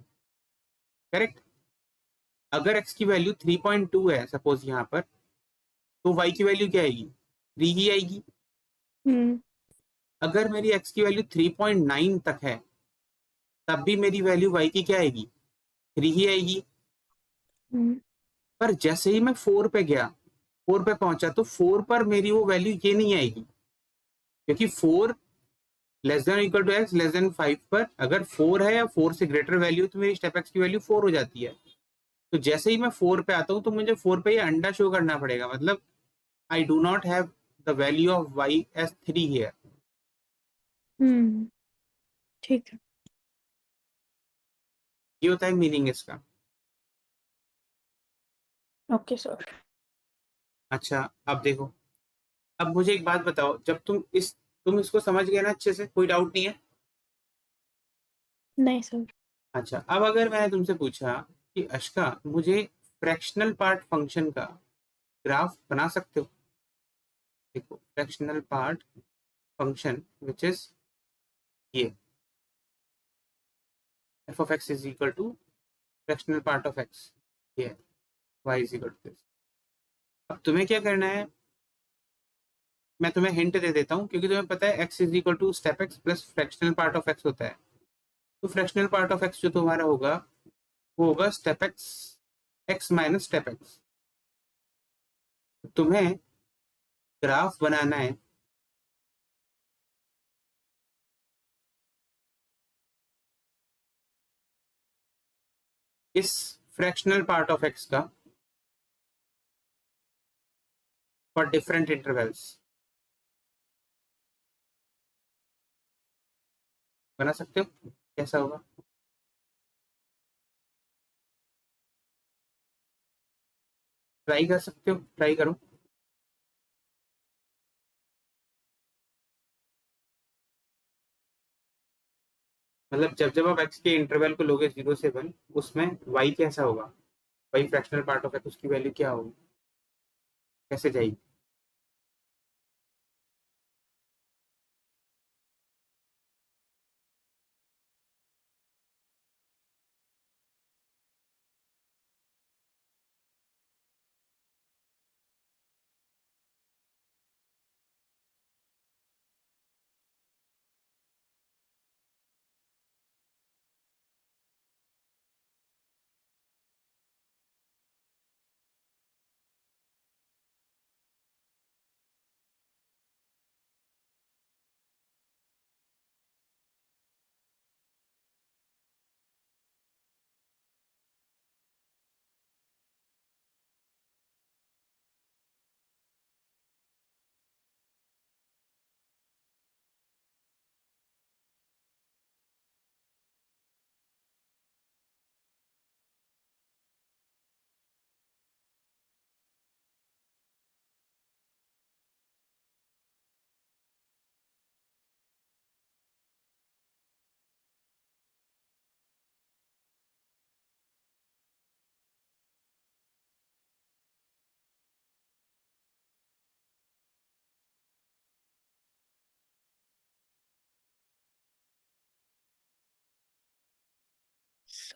करेक्ट। अगर एक्स की वैल्यू 3.2 है सपोज यहाँ पर, तो वाई की वैल्यू क्या आएगी? 3 ही आएगी। हम्म। अगर मेरी एक्स की वैल्यू 3.9 तक है, तब भी मेरी वैल्यू वाई की क्या आएगी? 3 ही आएगी। हम्म। पर जैसे ही मैं 4 पे गया, 4 पे पहुंचा, तो 4 पर मेरी वो वैल्यू ये नहीं आएगी, क्योंकि 4 less than equal to x less than 5 पर अगर 4 है या 4 से ग्रेटर वैल्यू, तो मेरी स्टेप एक्स की वैल्यू 4 हो जाती है। तो जैसे ही मैं 4 पे आता हूँ, तो मुझे 4 पे ये अंडा शो करना पड़ेगा, मतलब I do not have the value of y as 3 here. Hmm. ठीक है। ये होता है मीनिंग इसका। Okay sir. अच्छा, अब देखो, अब मुझे एक बात बताओ, जब तुम इसको समझ गए ना अच्छे से, कोई डाउट नहीं है? नहीं सर। अच्छा, अब अगर मैंने तुमसे पूछा कि अश्का मुझे फ्रैक्शनल पार्ट फंक्शन का ग्राफ बना सकते हो? देखो, fractional part function which is ये f of x is equal to fractional part of x, ये y is equal to this. अब तुम्हें क्या करना है, मैं तुम्हें हिंट दे देता हूँ, क्योंकि तुम्हें पता है x is equal to step x plus fractional part of x होता है। तो फ्रैक्शनल पार्ट ऑफ एक्स जो तुम्हारा होगा, वो होगा step x, x minus step x. तुम्हें ग्राफ बनाना है इस फ्रैक्शनल पार्ट ऑफ एक्स का फॉर डिफरेंट इंटरवल्स। बना सकते हो? कैसा होगा? ट्राई कर सकते हो, ट्राई करो। मतलब जब जब आप एक्स के इंटरवल को लोगे 0 से 1, उसमें वाई कैसा होगा, y fractional part of x, उसकी वैल्यू क्या होगी, कैसे जाएगी?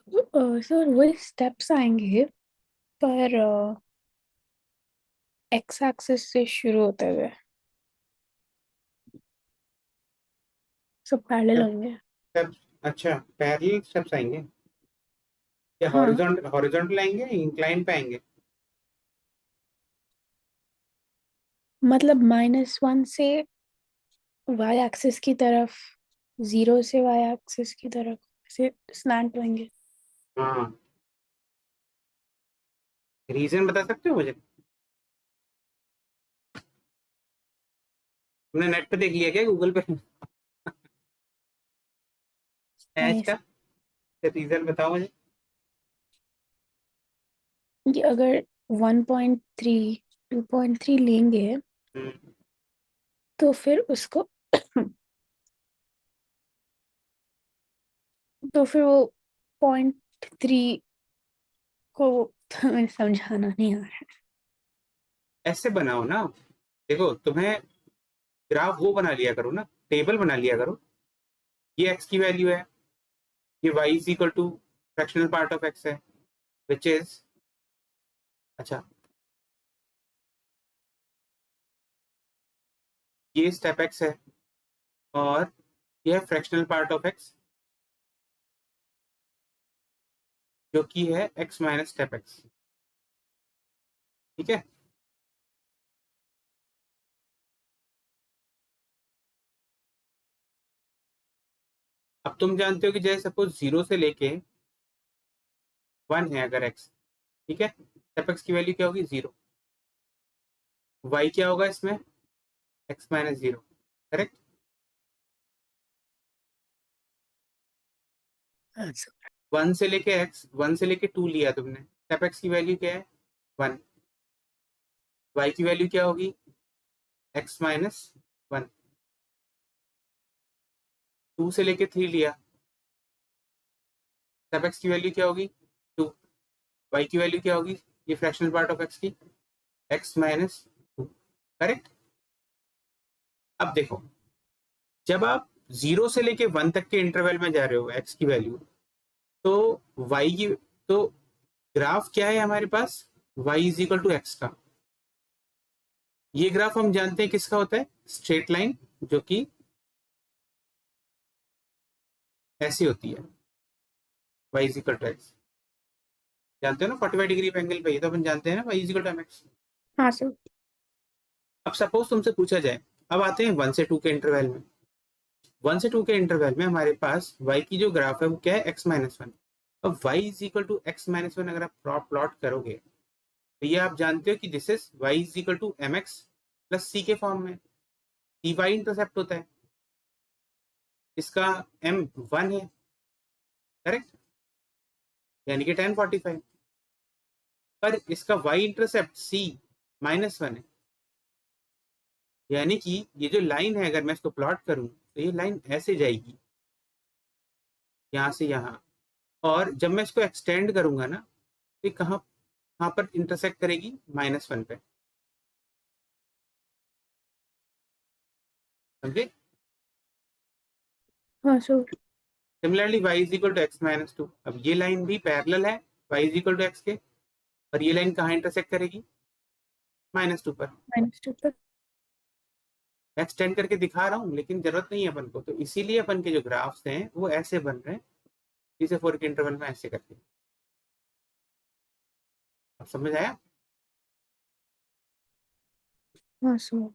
सर वही स्टेप्स आएंगे, पर एक्स एक्सिस से शुरू होते हुए सब पैरेलल स्टेप होंगे। स्टेप्स, अच्छा पैरेलल स्टेप्स आएंगे या हाँ, हॉरिजॉन्टल हॉरिजॉन्टल आएंगे, इंक्लाइन पे आएंगे? मतलब -1 से वाई एक्सिस की तरफ, 0 से वाई एक्सिस की तरफ से स्लैंट होंगे। हाँ, रीजन बता सकते हो मुझे? तुमने नेट पे देख लिया क्या, गूगल पे है नहीं, इसका? रीजन बताओ मुझे। कि अगर 1.3 2.3 लेंगे हम्म, तो फिर उसको तो फिर वो 0.3 को हमें समझाना नहीं आ रहा ऐसे बनाओ ना। देखो, तुम्हें ग्राफ वो बना लिया करो ना, टेबल बना लिया करो। ये एक्स की वैल्यू है, ये y is equal to fractional part of x है, विच इज, अच्छा, ये स्टेप एक्स है और ये है फ्रैक्शनल पार्ट ऑफ एक्स, जो कि है एक्स माइनस स्टेप एक्स। ठीक है। अब तुम जानते हो कि जैसे सपोज 0 से लेके 1 है अगर एक्स, ठीक है, स्टेप एक्स की वैल्यू क्या होगी? 0। वाई क्या होगा इसमें? X minus 0। करेक्ट। है। 1 से लेके 2 लिया तुमने, स्टेप एक्स की वैल्यू क्या है? 1। वाई की वैल्यू क्या होगी? X minus 1। 2 से लेके 3 लिया, स्टेप एक्स की वैल्यू क्या होगी? 2। वाई की वैल्यू क्या होगी? ये फ्रैक्शनल पार्ट ऑफ एक्स की, एक्स माइनस 2। करेक्ट। अब देखो, जब आप 0 से लेके 1 तक के इंटरवल में जा रहे हो एक्स की वैल्यू, तो वाई की, तो ग्राफ क्या है हमारे पास? Y is equal to x का। ये ग्राफ हम जानते हैं किसका होता है? स्ट्रेट लाइन, जो कि ऐसी होती है, y is equal to x. जानते हो ना, 45 डिग्री एंगल पे, ये तो अपन जानते हैं ना, y is equal to m x. हाँ सर। अब सपोज तुमसे पूछा जाए, अब आते हैं 1 से 2 के इंटरवल में। 1 से 2 के इंटरवल में हमारे पास वाई की जो ग्राफ है वो क्या है? X minus 1। अब y is equal to x minus 1 अगर आप प्लॉट करोगे, तो ये आप जानते हो कि this is y is equal to m x plus c के फॉर्म में। सी वाई इंटरसेप्ट होता है, इसका एम 1 है, करेक्ट, यानी कि 1045। पर इसका वाई इंटरसेप्ट सी -1 है, यानी कि ये जो लाइन है अगर मैं इसको प्लॉट करूं तो ये लाइन ऐसे जाएगी, यहाँ से यहाँ। और जब मैं इसको एक्सटेंड करूंगा ना, तो कहाँ कहाँ पर इंटरसेक्ट करेगी? -1 पे। समझे? हाँ sir. Similarly y is equal to x minus 2, अब ये लाइन भी पैरेलल है y is equal to x के, और ये लाइन कहाँ इंटरसेक्ट करेगी? -2 पर। -2 पर। मैं एक्सटेंड करके दिखा रहा हूँ, लेकिन जरूरत नहीं है अपन को, तो इसीलिए अपन के जो ग्राफ्स हैं वो ऐसे बन रहे हैं, 3 से 4 के इंटरवल में ऐसे करके। अब समझ आया? हाँ सर।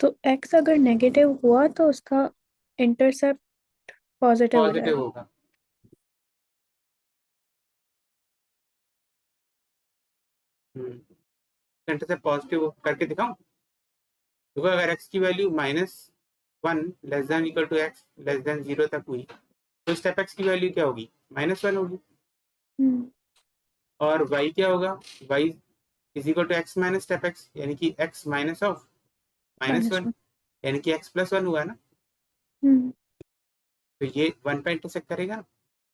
तो x अगर नेगेटिव हुआ तो उसका इंटरसेप्ट पॉजिटिव हो पॉजिटिव जाएगा। होगा। सेंटर से पॉजिटिव करके दिखाऊं? देखो, अगर x की value -1 less than equal to x less than 0 तक हुई, तो स्टेप x की वैल्यू क्या होगी? -1 होगी। हम्म। और y क्या होगा? y is equal to x minus step x, यानी कि x माइनस ऑफ -1, -1। यानी कि x +1 हुआ ना। हम्म। तो ये 1 पे इंटरसेक्ट करेगा ना,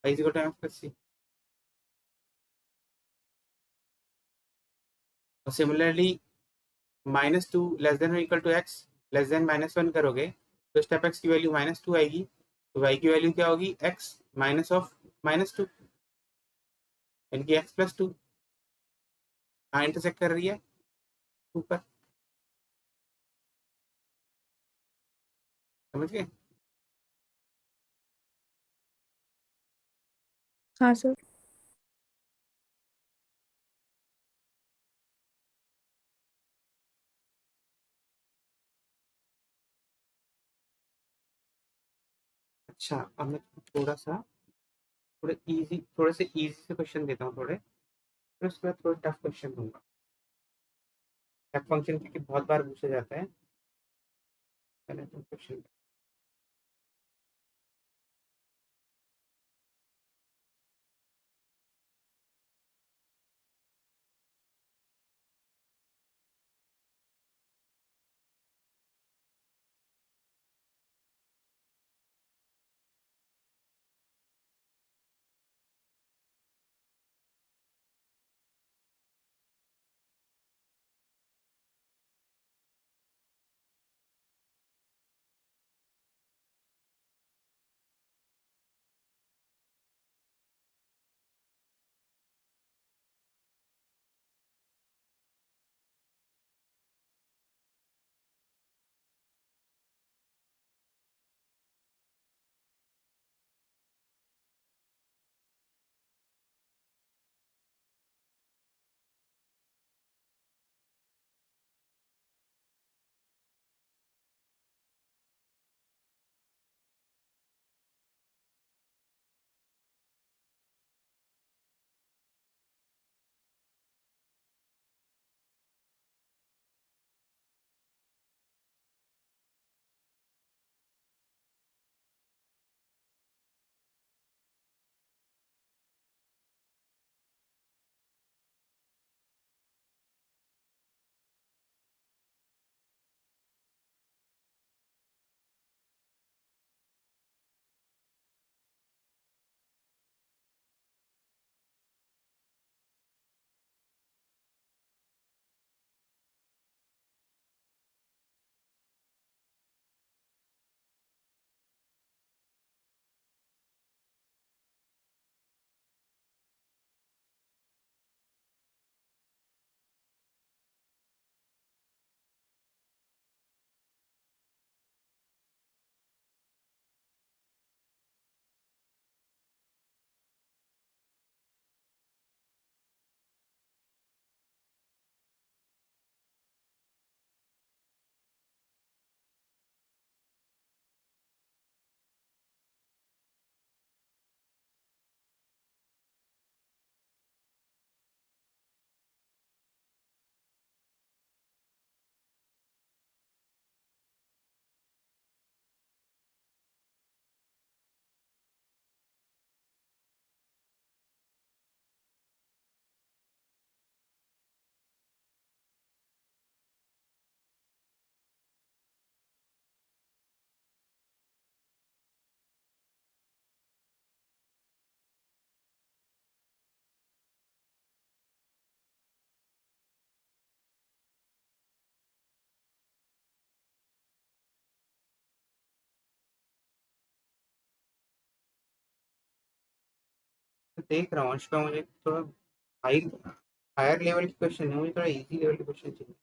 y is equal to mx plus c. और similarly -2 less than equal to x less than -1 करोगे तो स्टेप x की वैल्यू -2 आएगी, तो y की वैल्यू क्या होगी, x माइनस ऑफ -2, यानी कि x प्लस 2। हाँ इंटरसेक्ट कर रही है ऊपर, समझ गए। हाँ सर। अच्छा अब मैं थोड़ा सा थोड़े से इजी से क्वेश्चन देता हूँ थोड़े, फिर उसके बाद थोड़ा टफ क्वेश्चन दूंगा। टफ फंक्शन क्योंकि बहुत बार पूछा जाता है, पहले तो क्वेश्चन। देख रहा हूँ उसका, मुझे थोड़ा हाई हायर लेवल के क्वेश्चन है, मुझे थोड़ा इजी लेवल के क्वेश्चन चाहिए।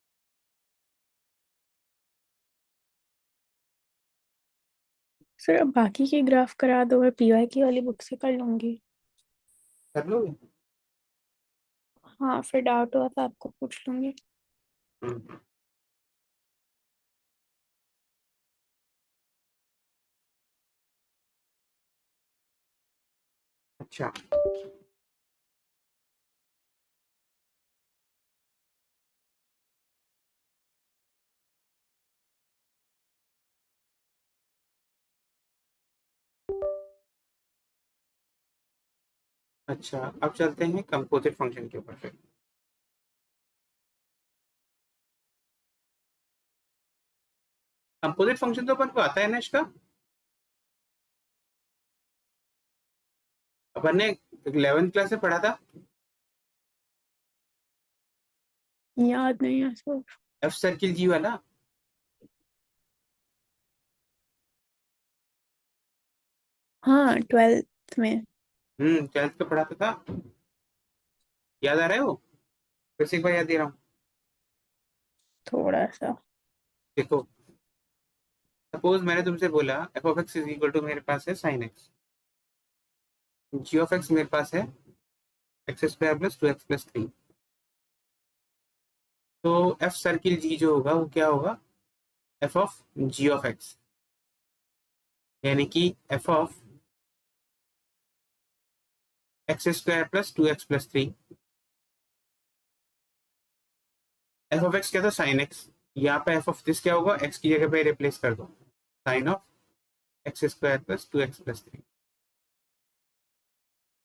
सर अब बाकी के ग्राफ करा दो, मैं पीवाई की वाली बुक से कर लूंगी। कर लोगे? हाँ फिर डाउट हुआ था आपको पूछ लूंगी। हम्म, अच्छा अच्छा अब चलते हैं कंपोजिट फंक्शन के ऊपर फिर। कंपोजिट फंक्शन तो अपन को आता है ना इसका। अपन ने 11th क्लास में पढ़ा था। याद नहीं है सब। एफ सर्किल जी वाला। हाँ, 12th में। 12th का पढ़ाता था। याद आ रहा है वो? फिर से एक बार याद दे रहा हूँ। थोड़ा सा। देखो, सपोज मैंने तुमसे बोला f of x is equal to, मेरे पास है sine x, g of x मेरे पास है एक्स स्क्वायर प्लस 2x+3। तो एफ सर्किल जी जो होगा वो क्या होगा? F of g of x, यानी कि f of x square plus 2x+3। F of x क्या था? Sine x. यहाँ पे एफ ऑफ दिस क्या होगा? एक्स की जगह पे रिप्लेस कर दो, sine of x square plus 2x+3।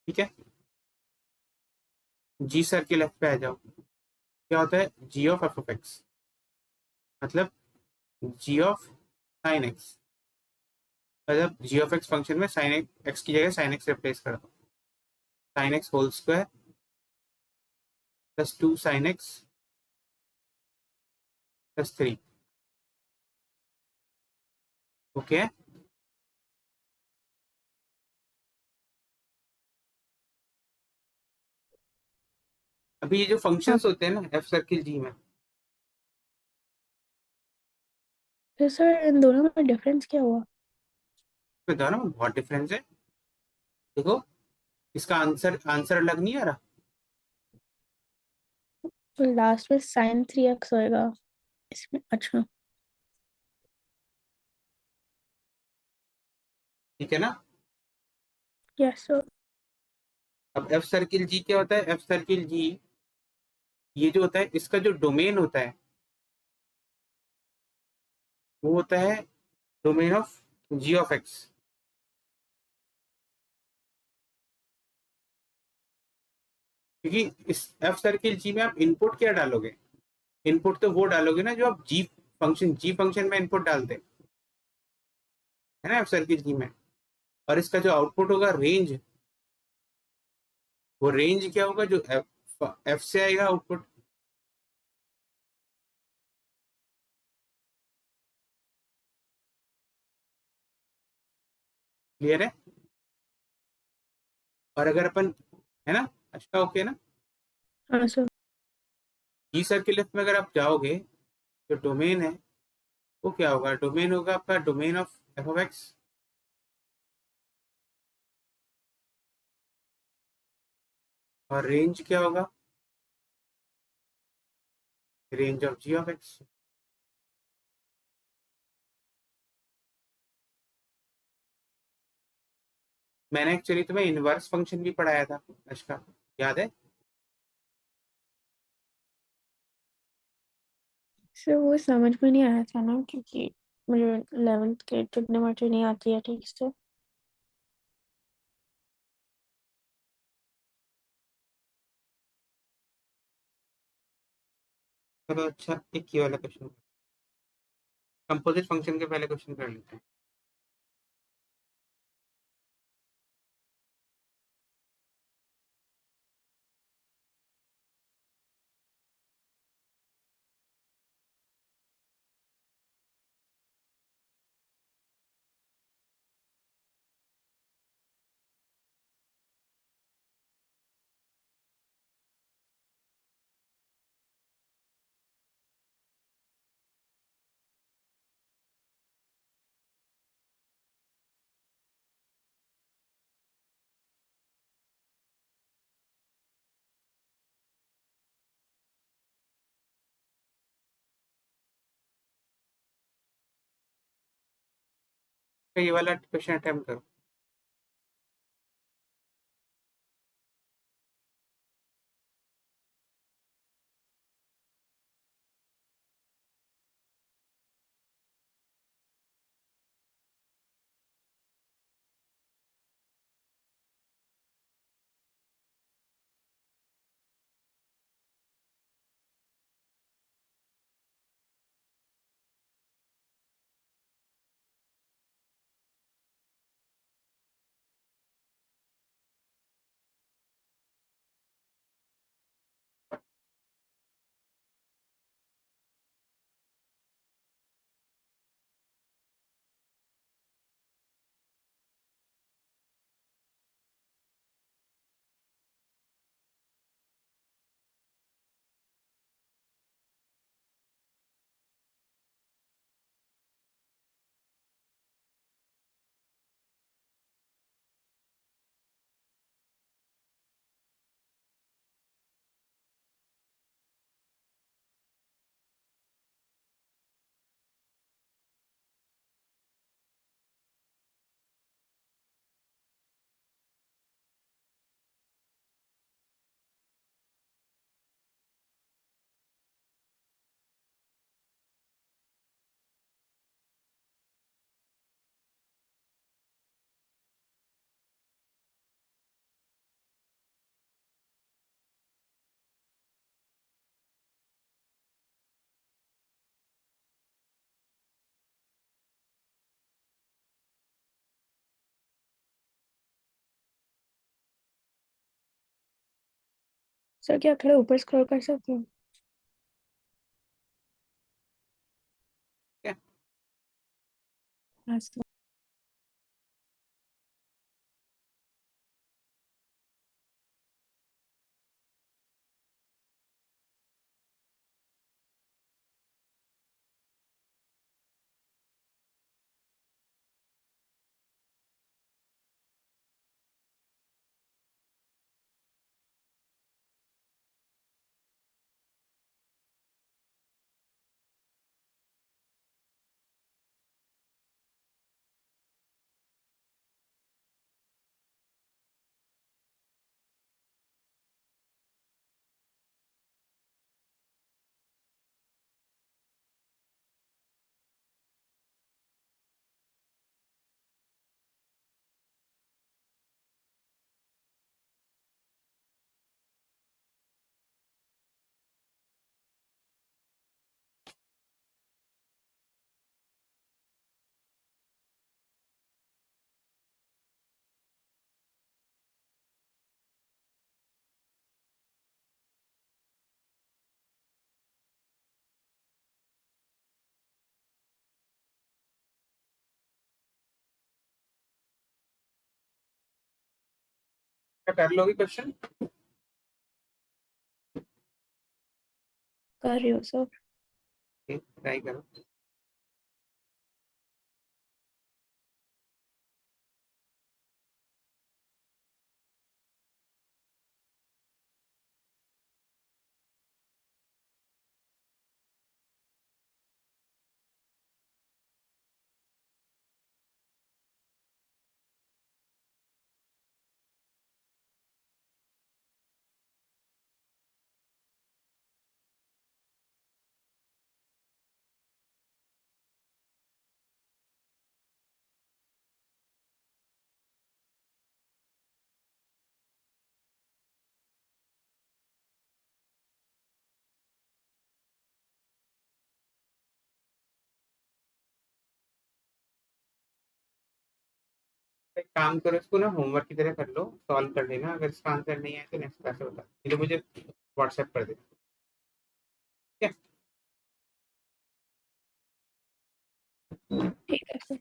ठीक है। जी सर्किल एफ पे आ जाओ। क्या होता है? G of f of x, मतलब जी ऑफ साइन एक्स, मतलब जी ऑफ एक्स फंक्शन में साइन एक्स की जगह साइन एक्स रिप्लेस कर दो, sine x whole square plus 2 sine x plus 3। Okay. अभी ये जो हाँ। फंक्शंस होते हैं ना एफ सर्किल जी में, फिर सर इन दोनों में डिफरेंस क्या हुआ? तो दोनों में बहुत डिफरेंस है। देखो, इसका आंसर आंसर अलग नहीं आ रहा। तो लास्ट में sin 3x होएगा इसमें। अच्छा। ठीक है ना? Yes sir. अब एफ सर्किल जी क्या होता है? एफ सर्किल जी ये जो होता है इसका जो डोमेन होता है वो होता है domain of g of x. क्योंकि इस एफ सर्किल जी में आप इनपुट क्या डालोगे? इनपुट तो वो डालोगे ना जो आप जी फंक्शन में इनपुट डालते हैं, है ना, एफ सर्किल जी में। और इसका जो आउटपुट होगा रेंज, वो रेंज क्या होगा? जो एफ से आएगा आउटपुट। क्लियर है? और अगर अपन, है ना, अच्छा ओके ना, हाँ सर। जी सर्किल में अगर आप जाओगे तो डोमेन है वो क्या होगा? डोमेन होगा आपका domain of f of x, और रेंज क्या होगा? Range of g of x. मैंने एक्चुअली तुम्हें इनवर्स फंक्शन भी पढ़ाया था इसका, याद है? सर वो समझ में नहीं आया था ना, क्योंकि मुझे 11th के ट्रिग्नोमेट्री नहीं आती है ठीक से। चलो अच्छा, एक ये वाला क्वेश्चन, कंपोजिट फंक्शन के पहले क्वेश्चन कर लेते हैं। तो ये वाला क्वेश्चन अटेम्प्ट करो। सर क्या थोड़ा ऊपर स्क्रॉल कर सकते हो? क्या हाँ सर। कर लोगे क्वेश्चन? कर रही हो सर। ट्राई करो। एक काम करो, इसको ना होमवर्क की तरह कर लो, सॉल्व कर लेना। अगर इसका आंसर नहीं आए तो नेक्स्ट क्लास में बता, ये तो मुझे व्हाट्सएप कर देना। ठीक है। ठीक है सर।